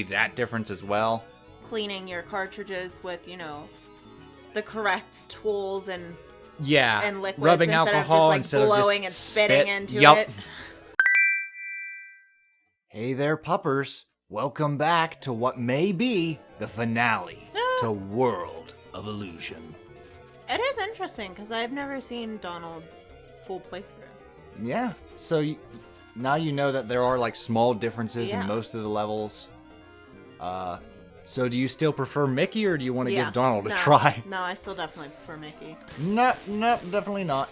That difference as well. Cleaning your cartridges with, the correct tools and liquids rubbing instead alcohol of just like blowing and spitting into it. Hey there, puppers. Welcome back to what may be the finale to World of Illusion. It is interesting because I've never seen Donald's full playthrough. Yeah, so now you know that there are like small differences in most of the levels. So do you still prefer Mickey, or do you want to give Donald a try? No, I still definitely prefer Mickey. No, definitely not.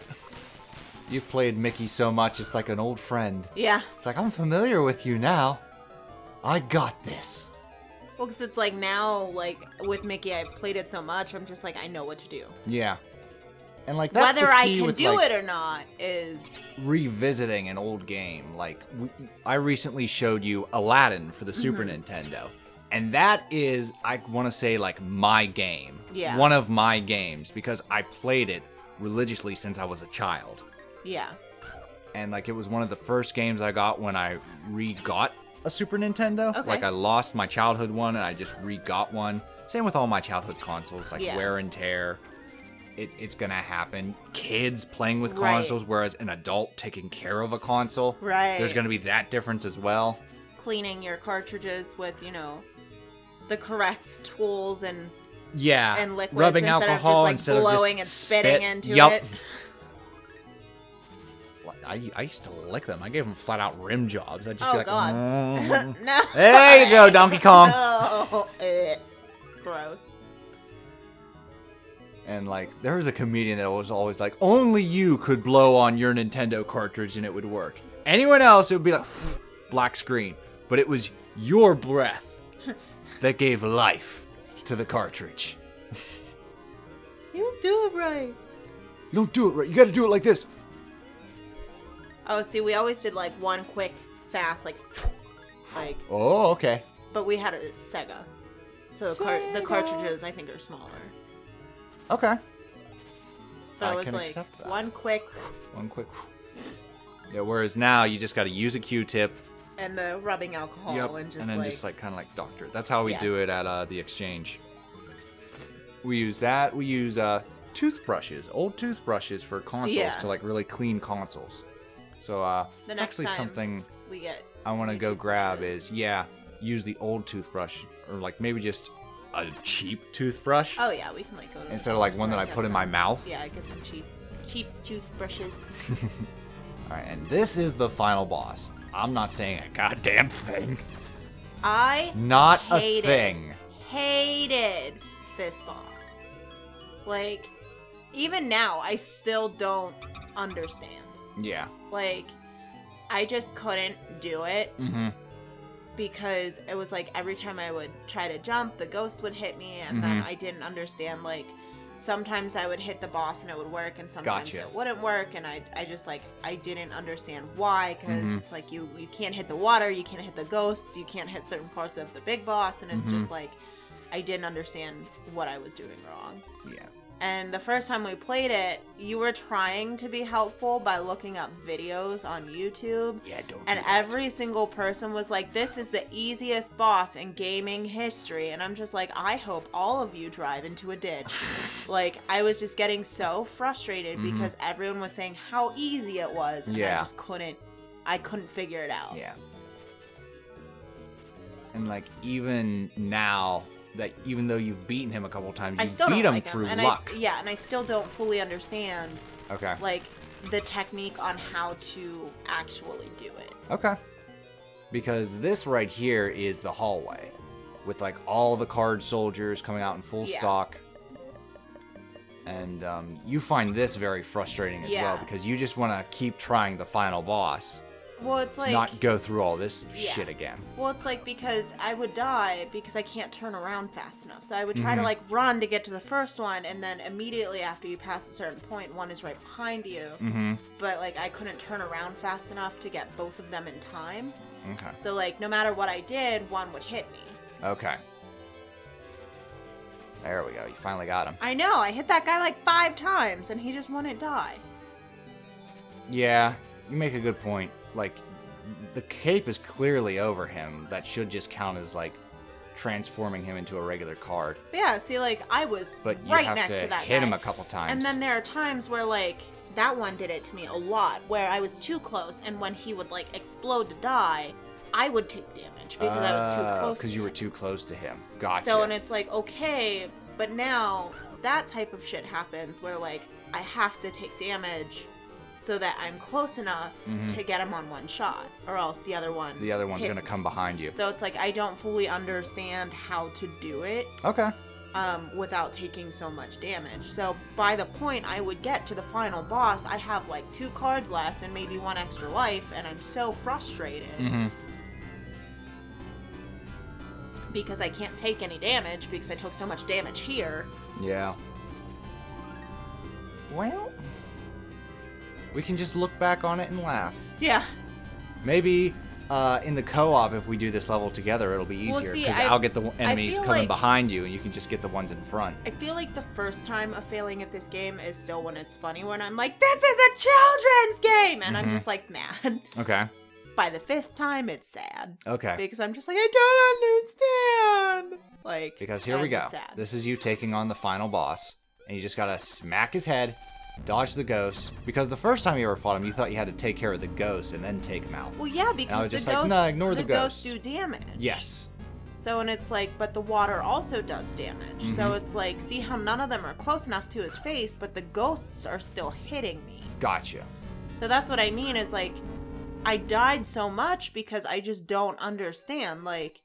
You've played Mickey so much, it's like an old friend. Yeah. It's like, I'm familiar with you now. I got this. Well, because it's like now, like, with Mickey, I've played it so much, I'm just like, I know what to do. Yeah. And like, that's whether the I key can with, do like, it or not is revisiting an old game. Like, I recently showed you Aladdin for the Super Nintendo. And that is, I want to say, like, my game. Yeah. One of my games, because I played it religiously since I was a child. Yeah. And, like, it was one of the first games I got when I re-got a Super Nintendo. Okay. Like, I lost my childhood one, and I just re-got one. Same with all my childhood consoles, like wear and tear. It's gonna happen. Kids playing with consoles, whereas an adult taking care of a console. Right. There's gonna be that difference as well. Cleaning your cartridges with, the correct tools and liquids rubbing instead alcohol of just like blowing and spitting into it. I used to lick them. I gave them flat out rim jobs. I'd just be like, God. No. There you go, Donkey Kong. No. Gross. And like, there was a comedian that was always like, only you could blow on your Nintendo cartridge and it would work. Anyone else, it would be like, black screen. But it was your breath that gave life to the cartridge. You don't do it right. You don't do it right. You gotta do it like this. Oh, see, we always did like one quick, fast, like. Oh, okay. But we had a Sega. So the cartridges, I think, are smaller. Okay. But I was like, one quick. Yeah, whereas now you just gotta use a Q-tip. And the rubbing alcohol and just and then like... just like kind of like doctor it. That's how we do it at the exchange. We use that. We use toothbrushes, old toothbrushes for consoles to like really clean consoles. So that's actually something we get I want to go grab is use the old toothbrush, or like maybe just a cheap toothbrush. Oh yeah, we can like go to instead of like one that I put in my mouth. Yeah, get some cheap toothbrushes. All right, and this is the final boss. I'm not saying a goddamn thing. Hated this boss. Like, even now, I still don't understand. Yeah. Like, I just couldn't do it. Mm-hmm. Because it was like every time I would try to jump, the ghost would hit me, and then I didn't understand, like, sometimes I would hit the boss and it would work, and sometimes it wouldn't work, and I just, like, I didn't understand why, because it's like, you can't hit the water, you can't hit the ghosts, you can't hit certain parts of the big boss, and it's just, like, I didn't understand what I was doing wrong. Yeah. And the first time we played it, you were trying to be helpful by looking up videos on YouTube. Yeah, don't And do that. every single person was like, this is the easiest boss in gaming history. And I'm just like, I hope all of you drive into a ditch. Like, I was just getting so frustrated because everyone was saying how easy it was. And I just couldn't figure it out. Yeah. And like, even now, that even though you've beaten him a couple times, you beat him through luck. And I still don't fully understand, like, the technique on how to actually do it. Okay. Because this right here is the hallway, with like all the card soldiers coming out in full stock. And you find this very frustrating as well, because you just want to keep trying the final boss. Well, it's like... not go through all this shit again. Well, it's like, because I would die because I can't turn around fast enough. So I would try to, like, run to get to the first one, and then immediately after you pass a certain point, one is right behind you. But, like, I couldn't turn around fast enough to get both of them in time. Okay. So, like, no matter what I did, one would hit me. Okay. There we go. You finally got him. I know. I hit that guy, like, 5 times, and he just wouldn't die. Yeah, you make a good point. Like, the cape is clearly over him. That should just count as, like, transforming him into a regular card. But yeah, see, like, I was right next to that hit guy. him a couple times. And then there are times where, like, that one did it to me a lot, where I was too close, and when he would, like, explode to die, I would take damage because I was too close to him. Because you were too close to him. Gotcha. So, and it's like, okay, but now that type of shit happens where, like, I have to take damage so that I'm close enough to get him on one shot, or else the other one's going to come behind you. So it's like I don't fully understand how to do it. Okay. Without taking so much damage. So by the point I would get to the final boss, I have like 2 cards left and maybe 1 extra life, and I'm so frustrated. Because I can't take any damage because I took so much damage here. Yeah. Well, we can just look back on it and laugh. Yeah. Maybe in the co-op, if we do this level together, it'll be easier. Because I'll get the enemies coming behind you, and you can just get the ones in front. I feel like the first time of failing at this game is still when it's funny, when I'm like, this is a children's game! And I'm just like, mad. Okay. By the 5th time, it's sad. Okay. Because I'm just like, I don't understand. Like, because here we go. This is you taking on the final boss, and you just gotta smack his head, dodge the ghost. Because the first time you ever fought him, you thought you had to take care of the ghost and then take him out. Well, yeah, because the ghosts, no, ignore the ghosts do damage. Yes. So, and it's like, but the water also does damage. So it's like, see how none of them are close enough to his face, but the ghosts are still hitting me. Gotcha. So that's what I mean is like, I died so much because I just don't understand. Like,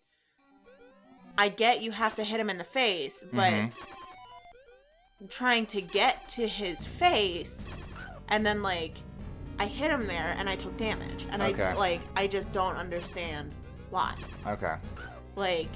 I get you have to hit him in the face, but trying to get to his face, and then, like, I hit him there and I took damage. And I just don't understand why. Okay. Like,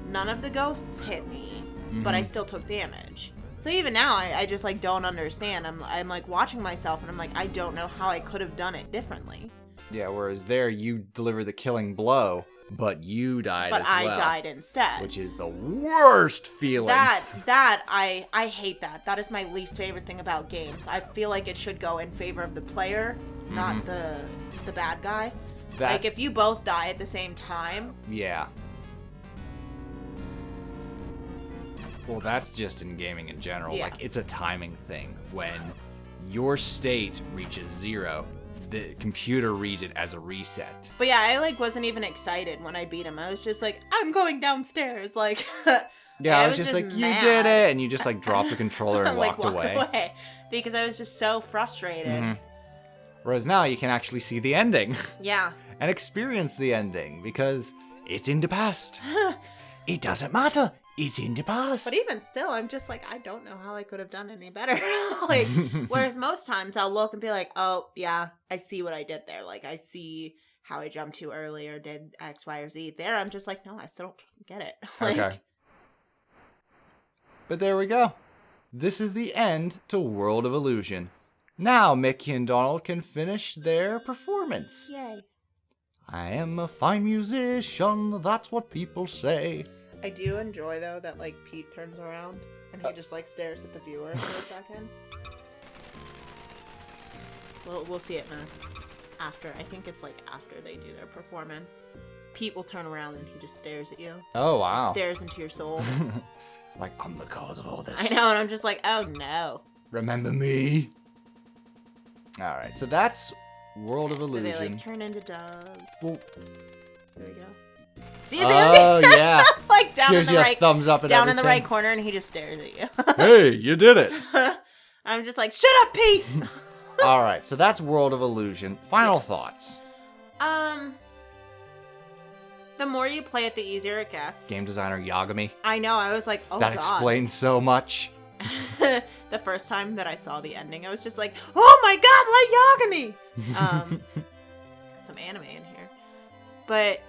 none of the ghosts hit me, but I still took damage. So even now, I just, like, don't understand. I'm, like, watching myself, and I'm like, I don't know how I could have done it differently. Yeah, whereas there, you deliver the killing blow, but you died as well. But I died instead. Which is the worst feeling. I hate that. That is my least favorite thing about games. I feel like it should go in favor of the player, not the bad guy. Like, if you both die at the same time. Yeah. Well, that's just in gaming in general. Yeah. Like, it's a timing thing. When your state reaches 0, the computer reads it as a reset. But yeah, I, like, wasn't even excited when I beat him. I was just like, I'm going downstairs. Like, yeah, I was just like, you did it. And you just, like, dropped the controller and walked away. Because I was just so frustrated. Whereas now you can actually see the ending. Yeah. And experience the ending because it's in the past. It doesn't matter. It's in the past. But even still, I'm just like, I don't know how I could have done any better. Like, whereas most times I'll look and be like, oh, yeah, I see what I did there. Like, I see how I jumped too early or did X, Y, or Z. There, I'm just like, no, I still don't get it. Like, okay. But there we go. This is the end to World of Illusion. Now Mickey and Donald can finish their performance. Yay. I am a fine musician, that's what people say. I do enjoy, though, that, like, Pete turns around and he just, like, stares at the viewer for a second. We'll see it after. I think it's, like, after they do their performance. Pete will turn around and he just stares at you. Oh, wow. Like, stares into your soul. Like, I'm the cause of all this. I know, and I'm just like, oh, no. Remember me? Alright, so that's World of Illusion. So they, like, turn into doves. Well, there we go. Do you see him? Yeah. Like down Gives in the you right a thumbs up and down everything. in the right corner, and he just stares at you. Hey, you did it. I'm just like, shut up, Pete. All right, so that's World of Illusion. Final thoughts. The more you play it, the easier it gets. Game designer Yagami. I know. I was like, oh that god. That explains so much. The first time that I saw the ending, I was just like, oh my god, like Yagami. Some anime in here, but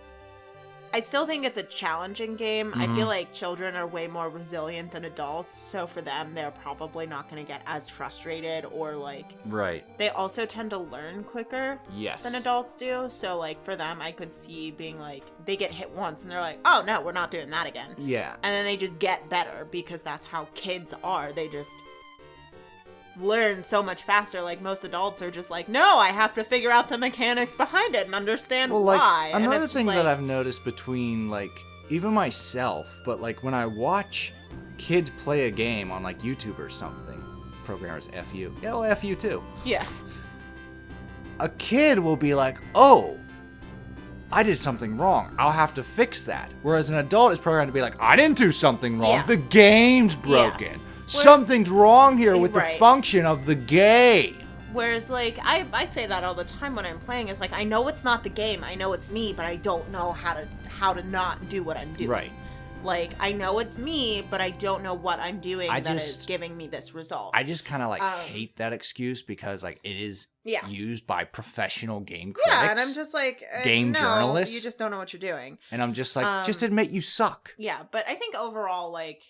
I still think it's a challenging game. I feel like children are way more resilient than adults, so for them, they're probably not going to get as frustrated or, like... Right. They also tend to learn quicker than adults do, so, like, for them, I could see being, like, they get hit once, and they're like, oh, no, we're not doing that again. Yeah. And then they just get better, because that's how kids are. They just learn so much faster. Like, most adults are just like, no, I have to figure out the mechanics behind it and understand why. Another and it's thing just that I've noticed between, like, even myself, but like when I watch kids play a game on like YouTube or something, programmers F you. Yeah, well, F you too. Yeah. A kid will be like, oh, I did something wrong. I'll have to fix that. Whereas an adult is programmed to be like, I didn't do something wrong. Yeah. The game's broken. Yeah. Something's wrong here with the Right. function of the game. Whereas, like, I say that all the time when I'm playing. It's like, I know it's not the game. I know it's me, but I don't know how to not do what I'm doing. Right. Like, I know it's me, but I don't know what I'm doing is giving me this result. I just kind of, like, hate that excuse because, like, it is used by professional game critics. Yeah, and I'm just like... game journalists. You just don't know what you're doing. And I'm just like, just admit you suck. Yeah, but I think overall, like,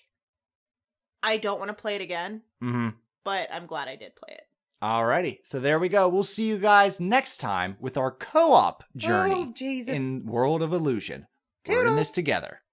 I don't want to play it again. Mm-hmm. But I'm glad I did play it. Alrighty, so there we go. We'll see you guys next time with our co-op journey in World of Illusion. We're in this together.